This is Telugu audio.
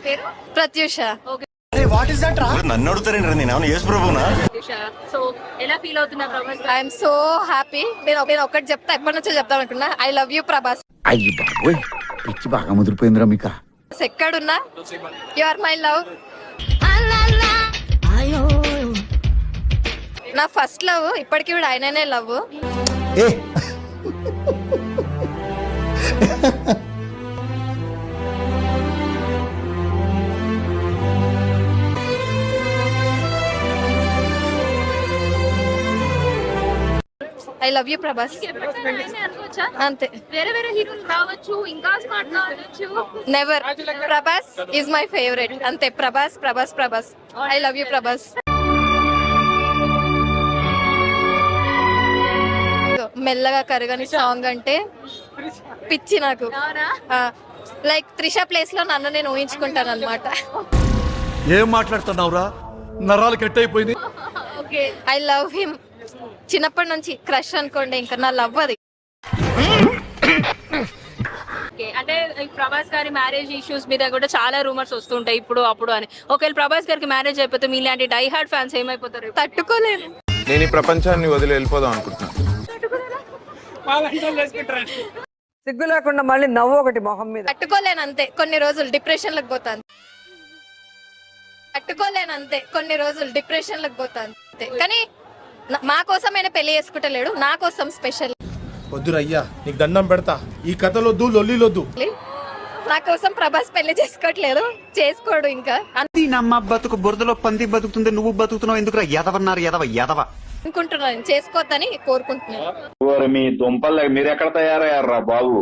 పేరు ప్రత్యూష. నన్ను అడుగుతారండి, నేను ఏమైనా యేసు ప్రభునా? సో ఎలా ఫీల్ అవుతున్నా ప్రభాస్? I'm so happy. నేను ఒకటి చెప్తా, ఎప్పటి నుంచో చెప్తాం అనుకున్నా. I love you Prabhas. అయ్యి బాబోయ్, పిచ్చి బాగా ముదిరిపోయిందిరా మీకు. ఎక్కడున్నా యు ఆర్ మై లవ్. నా ఫస్ట్ లవ్, ఇప్పటికి కూడా ఆయననే love. I love you Prabhas. అనుకోవచ్చా? అంతే. వేరే వేరే హీరోలు రావచ్చు, ఇంకా స్మార్ట్ రావచ్చు. Never. Prabhas is my favourite. అంతే. Prabhas Prabhas Prabhas. I love you Prabhas. మెల్లగా కరగని సాంగ్ అంటే పిచ్చి నాకు. లైక్ త్రిష ప్లేస్ లో నన్ను నేను ఊహించుకుంటాను అనమాట. ఏం మాట్లాడుతున్నావురా, నరాలు కట్ అయిపోయింది. I love him. చిన్నప్పటి నుంచి క్రష్ అనుకోండి, ఇంకా నా లవ్ అది. అంటే ప్రభాస్ గారి మ్యారేజ్ ఇష్యూస్ మీద కూడా చాలా రూమర్స్ వస్తుంటాయి ఇప్పుడు అప్పుడు అని. ఒకవేళ ప్రభాస్ గారికి మ్యారేజ్ అయిపోతే మీలాంటి డై హార్డ్ ఫ్యాన్స్ ఏమైపోతారు? తట్టుకోలేను. నేను ఈ ప్రపంచాన్ని వదిలి వెళ్ళిపోదాం అనుకుంటున్నాను. సిగ్గు లేకుండా మళ్ళీ నవ్వు ఒకటి మొహం మీద. తట్టుకోలేను అంతే. కొన్ని రోజులు డిప్రెషన్ లకు పోతాను. తట్టుకోలేను అంతే. కొన్ని రోజులు డిప్రెషన్ లకు పోతాను అంతే. కానీ మా కోసం ఆయన పెళ్లి చేసుకుంటలేడు, నా కోసం స్పెషల్. వద్దురయ్యా, నీకు దండం పెడతా. ఈ కథలొద్దు, లొల్లిలొద్దు. నా కోసం ప్రభాస్ పెళ్లి చేసుకోవట్లేదు, చేసుకోడు ఇంకా నమ్మ బతుకు బురదలో పంది బతుకుతుంది, నువ్వు బతుకుతున్నావు ఎందుకురా? ఎదవన్నారు ఎదవ. అనుకుంటున్నాను. చేసుకోవద్దని కోరుకుంటున్నాను. మీ దుంపలు మీరు ఎక్కడ తయారయ్యారా బాబు?